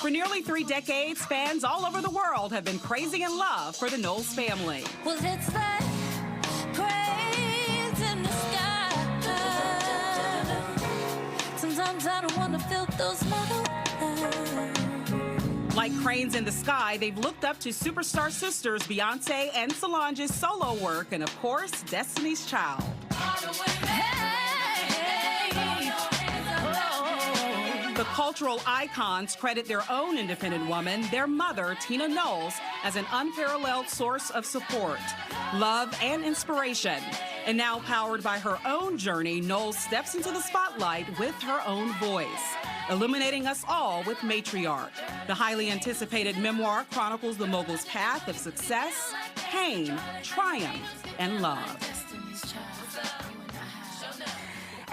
For nearly 3 decades, fans all over the world have been crazy in love for the Knowles family. Well, it's that craze in the sky. Sometimes I don't want to feel those metal eyes. Like cranes in the sky, they've looked up to superstar sisters Beyonce and Solange's solo work and, of course, Destiny's Child. The cultural icons credit their own independent woman, their mother, Tina Knowles, as an unparalleled source of support, love, and inspiration. And now, powered by her own journey, Knowles steps into the spotlight with her own voice, illuminating us all with Matriarch. The highly anticipated memoir chronicles the mogul's path of success, pain, triumph, and love.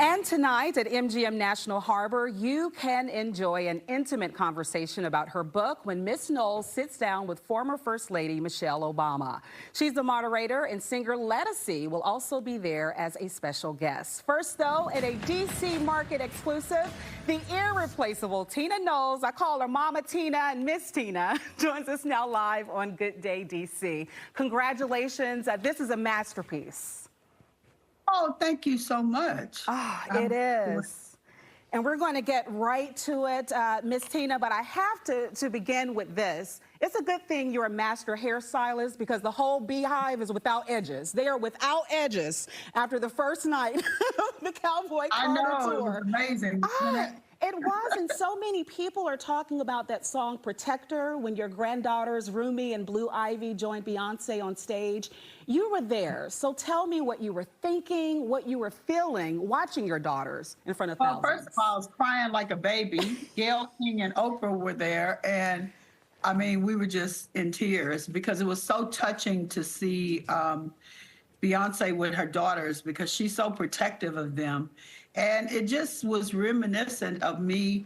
And tonight at MGM National Harbor, you can enjoy an intimate conversation about her book when Miss Knowles sits down with former First Lady Michelle Obama. She's the moderator, and singer Lettucey will also be there as a special guest. First, though, in a D.C. market exclusive, the irreplaceable Tina Knowles, I call her Mama Tina and Miss Tina, joins us now live on Good Day D.C. Congratulations. This is a masterpiece. Oh, thank you so much. It is. And we're going to get right to it, Miss Tina, but I have to begin with this. It's a good thing you're a master hairstylist because the whole beehive is without edges. They are without edges after the first night of the Cowboy Carter tour. It was amazing. It was, and so many people are talking about that song Protector when your granddaughters Rumi and Blue Ivy joined Beyonce on stage. You were there, so tell me what you were thinking, what you were feeling watching your daughters in front of thousands. Well, first of all, I was crying like a baby. Gayle King and Oprah were there, and I mean, we were just in tears because it was so touching to see Beyonce with her daughters because she's so protective of them. And it just was reminiscent of me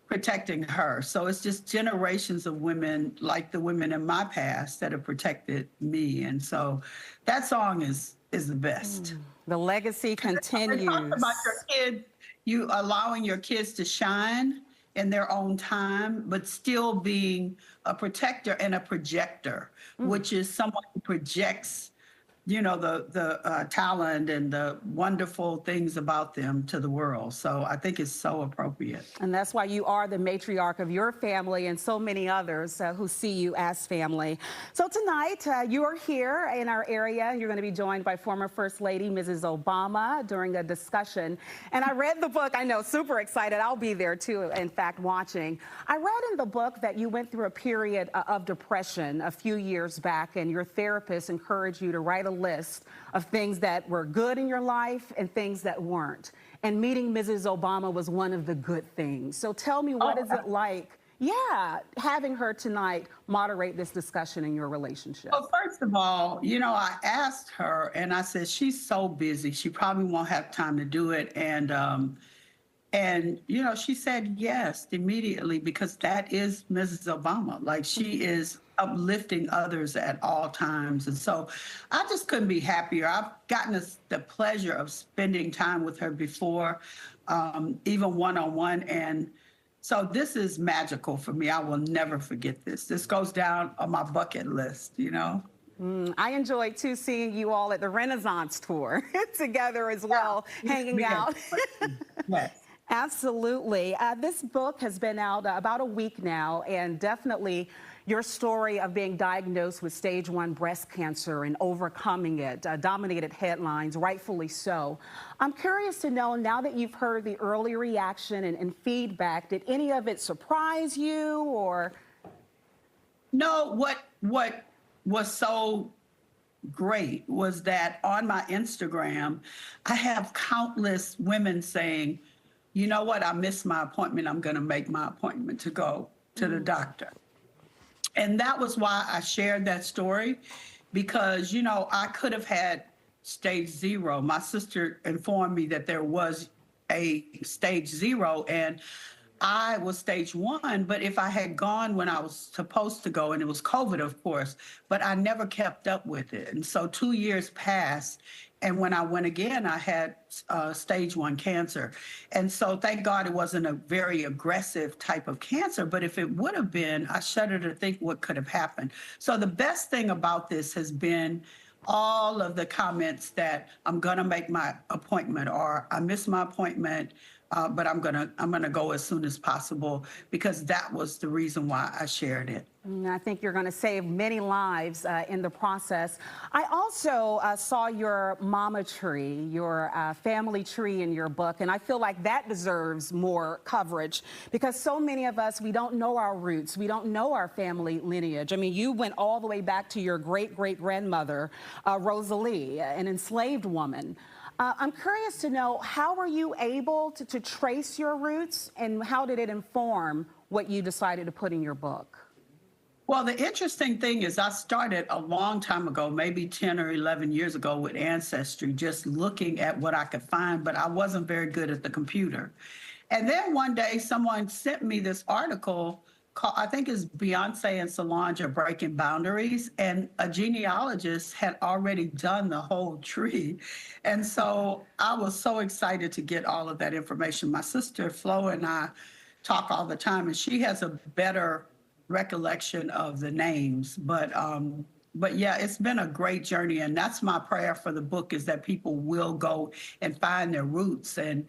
protecting her. So it's just generations of women like the women in my past that have protected me. And so that song is the best. The legacy continues. They talk about your kids, you allowing your kids to shine in their own time, but still being a protector and a projector, which is someone who projects, you know, the talent and the wonderful things about them to the world. So I think it's so appropriate. And that's why you are the matriarch of your family and so many others who see you as family. So tonight, you are here in our area. You're going to be joined by former First Lady Mrs. Obama during a discussion. And I read the book. I know, super excited. I'll be there too, in fact, watching. I read in the book that you went through a period of depression a few years back, and your therapist encouraged you to write a list of things that were good in your life and things that weren't. And meeting Mrs. Obama was one of the good things. So tell me, what is it like, having her tonight moderate this discussion in your relationship? Well, first of all, you know, I asked her and I said, she's so busy. She probably won't have time to do it. And you know, she said yes immediately because that is Mrs. Obama. Like, she is uplifting others at all times. And so I just couldn't be happier. I've gotten the pleasure of spending time with her before, even one-on-one. And so this is magical for me. I will never forget this. This goes down on my bucket list, you know? I enjoyed, too, seeing you all at the Renaissance tour together as well, hanging out. Yes. Absolutely. This book has been out about a week now, and definitely your story of being diagnosed with stage 1 breast cancer and overcoming it dominated headlines, rightfully so. I'm curious to know, now that you've heard the early reaction and feedback, did any of it surprise you, or? No, what was so great was that on my Instagram, I have countless women saying, you know what, I missed my appointment. I'm going to make my appointment to go to the doctor. And that was why I shared that story, because, you know, I could have had stage 0. My sister informed me that there was a stage 0, and I was stage 1. But if I had gone when I was supposed to go, and it was COVID, of course, but I never kept up with it. And so 2 years passed, And when I went again, I had stage 1 cancer. And so thank God it wasn't a very aggressive type of cancer, but if it would have been, I shudder to think what could have happened. So the best thing about this has been all of the comments that I'm gonna make my appointment, or I missed my appointment, but I'm gonna go as soon as possible, because that was the reason why I shared it. I think you're going to save many lives in the process. I also saw your mama tree, your family tree in your book, and I feel like that deserves more coverage, because so many of us, we don't know our roots. We don't know our family lineage. I mean, you went all the way back to your great-great-grandmother, Rosalie, an enslaved woman. I'm curious to know, how were you able to trace your roots, and how did it inform what you decided to put in your book? Well, the interesting thing is I started a long time ago, maybe 10 or 11 years ago, with Ancestry, just looking at what I could find, but I wasn't very good at the computer. And then one day someone sent me this article called, I think it's Beyonce and Solange Are Breaking Boundaries, and a genealogist had already done the whole tree. And so I was so excited to get all of that information. My sister Flo and I talk all the time, and she has a better recollection of the names, but yeah, it's been a great journey, and that's my prayer for the book, is that people will go and find their roots and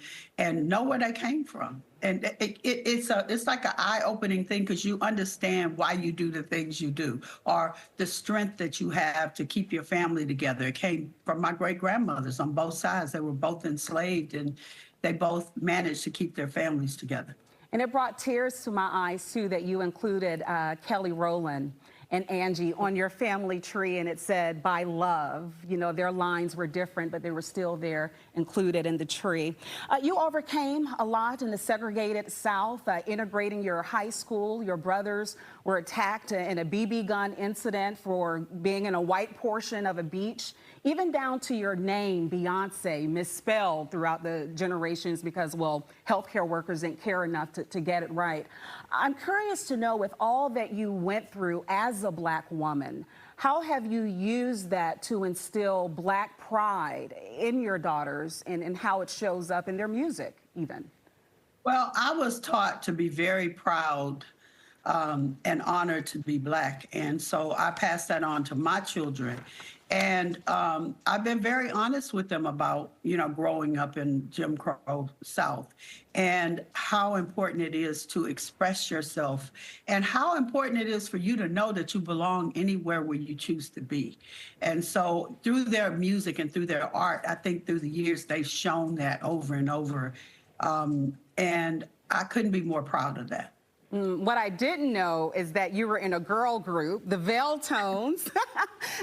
know where they came from. And it's like an eye-opening thing, because you understand why you do the things you do, or the strength that you have to keep your family together. It came from my great-grandmothers on both sides. They were both enslaved, and they both managed to keep their families together. And it brought tears to my eyes, too, that you included Kelly Rowland and Angie on your family tree, and it said, by love. You know, their lines were different, but they were still there, included in the tree. You overcame a lot in the segregated South, integrating your high school. Your brothers were attacked in a BB gun incident for being in a white portion of a beach, even down to your name, Beyonce, misspelled throughout the generations because, well, healthcare workers didn't care enough to get it right. I'm curious to know, with all that you went through as a Black woman, how have you used that to instill Black pride in your daughters, and how it shows up in their music, even? Well, I was taught to be very proud and honored to be Black. And so I passed that on to my children. And I've been very honest with them about, you know, growing up in Jim Crow South, and how important it is to express yourself, and how important it is for you to know that you belong anywhere where you choose to be. And so through their music and through their art, I think through the years, they've shown that over and over. And I couldn't be more proud of that. What I didn't know is that you were in a girl group, the Veil Tones,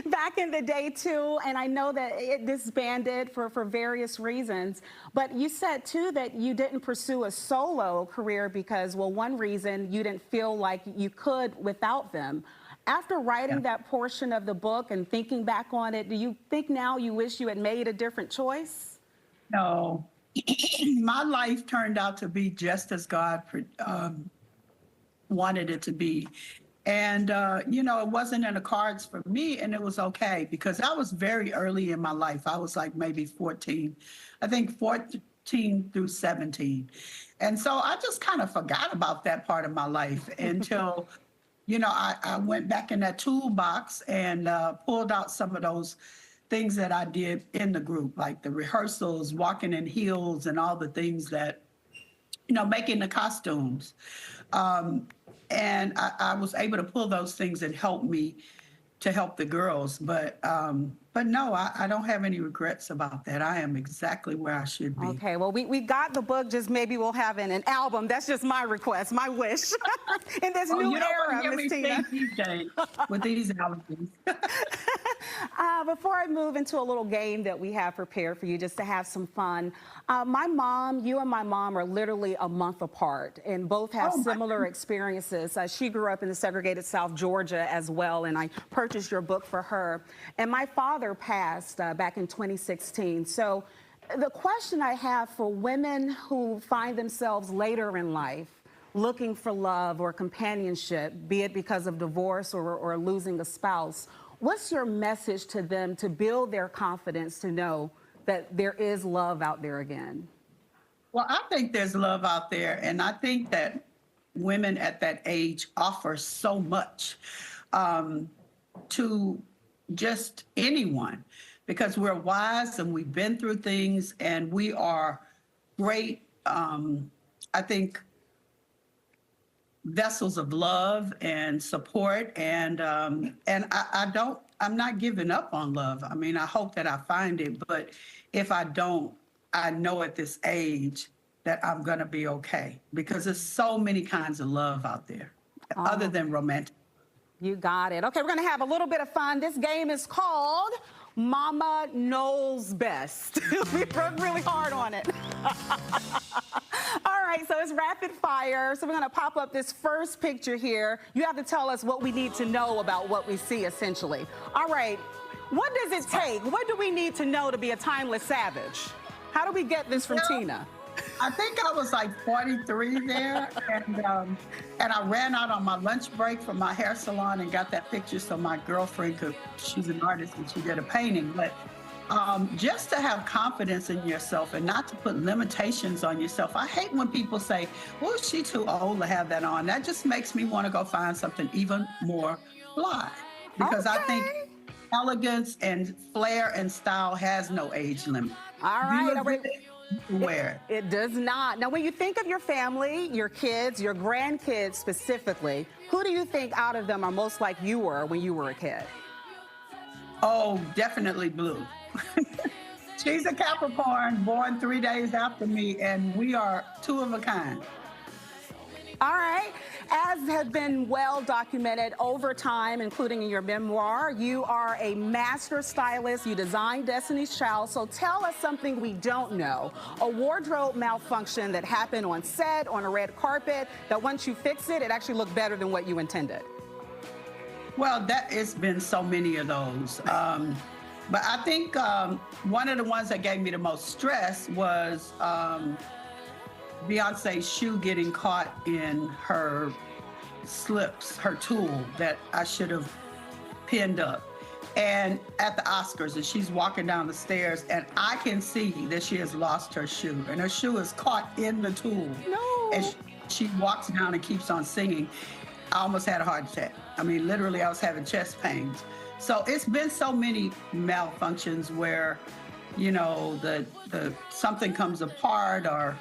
back in the day, too. And I know that it disbanded for various reasons. But you said, too, that you didn't pursue a solo career because, well, one reason, you didn't feel like you could without them. After writing that portion of the book and thinking back on it, do you think now you wish you had made a different choice? No. My life turned out to be just as God wanted it to be. And, you know, it wasn't in the cards for me, and it was okay, because I was very early in my life. I was like maybe 14, I think 14 through 17. And so I just kind of forgot about that part of my life until, you know, I went back in that toolbox and pulled out some of those things that I did in the group, like the rehearsals, walking in heels, and all the things that, you know, making the costumes. And I was able to pull those things and help me to help the girls. But no, I don't have any regrets about that. I am exactly where I should be. Okay, well, we got the book. Just maybe we'll have an album. That's just my request, my wish, in this new era, Miss Tina. With these albums. Before I move into a little game that we have prepared for you, just to have some fun, my mom, you and my mom are literally a month apart, and both have similar experiences. She grew up in the segregated South Georgia as well, and I purchased your book for her. And my father passed back in 2016. So the question I have for women who find themselves later in life looking for love or companionship, be it because of divorce or losing a spouse, what's your message to them to build their confidence to know that there is love out there again? Well, I think there's love out there, and I think that women at that age offer so much to just anyone, because we're wise and we've been through things, and we are great, I think, vessels of love and support, and I'm not giving up on love. I mean, I hope that I find it, but if I don't, I know at this age that I'm gonna be okay, because there's so many kinds of love out there, other than romantic. You got it. Okay, we're gonna have a little bit of fun. This game is called Mama Knows Best. We worked really hard on it. All right, so it's rapid fire. So we're gonna pop up this first picture here. You have to tell us what we need to know about what we see, essentially. All right, what does it take? What do we need to know to be a timeless savage? How do we get this from Tina? I think I was like 43 there, and I ran out on my lunch break from my hair salon and got that picture so my girlfriend could, she's an artist and she did a painting. But just to have confidence in yourself and not to put limitations on yourself. I hate when people say, well, is she too old to have that on? That just makes me want to go find something even more fly, because I think elegance and flair and style has no age limit. All right. Where it does not. Now, when you think of your family, your kids, your grandkids specifically, who do you think out of them are most like you were when you were a kid? Oh, definitely Blue. She's a Capricorn, born 3 days after me, and we are two of a kind. All right. As has been well documented over time, including in your memoir, you are a master stylist. You designed Destiny's Child. So tell us something we don't know. A wardrobe malfunction that happened on set, on a red carpet, that once you fix it, it actually looked better than what you intended. Well, it's been so many of those. But I think one of the ones that gave me the most stress was Beyonce's shoe getting caught in her slips, her tool that I should have pinned up. And at the Oscars, and she's walking down the stairs, and I can see that she has lost her shoe, and her shoe is caught in the tool. No. And she walks down and keeps on singing. I almost had a heart attack. I mean, literally, I was having chest pains. So it's been so many malfunctions where, you know, the something comes apart, or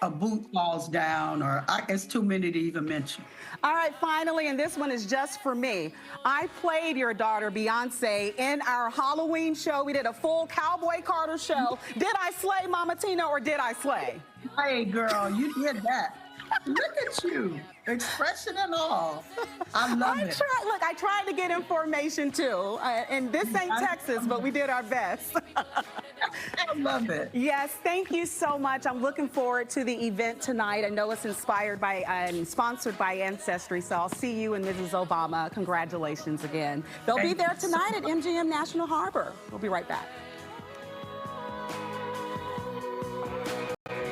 a boot falls down, or it's too many to even mention. All right, finally, and this one is just for me. I played your daughter, Beyonce, in our Halloween show. We did a full Cowboy Carter show. Did I slay, Mama Tina, or did I slay? Hey, girl, you did that. Look at you, expression and all. I love it. Look, I tried to get information too. And this ain't Texas, but we did our best. I love it. Yes, thank you so much. I'm looking forward to the event tonight. I know it's inspired by and sponsored by Ancestry, so I'll see you and Mrs. Obama. Congratulations again. They'll be there tonight at MGM National Harbor. We'll be right back.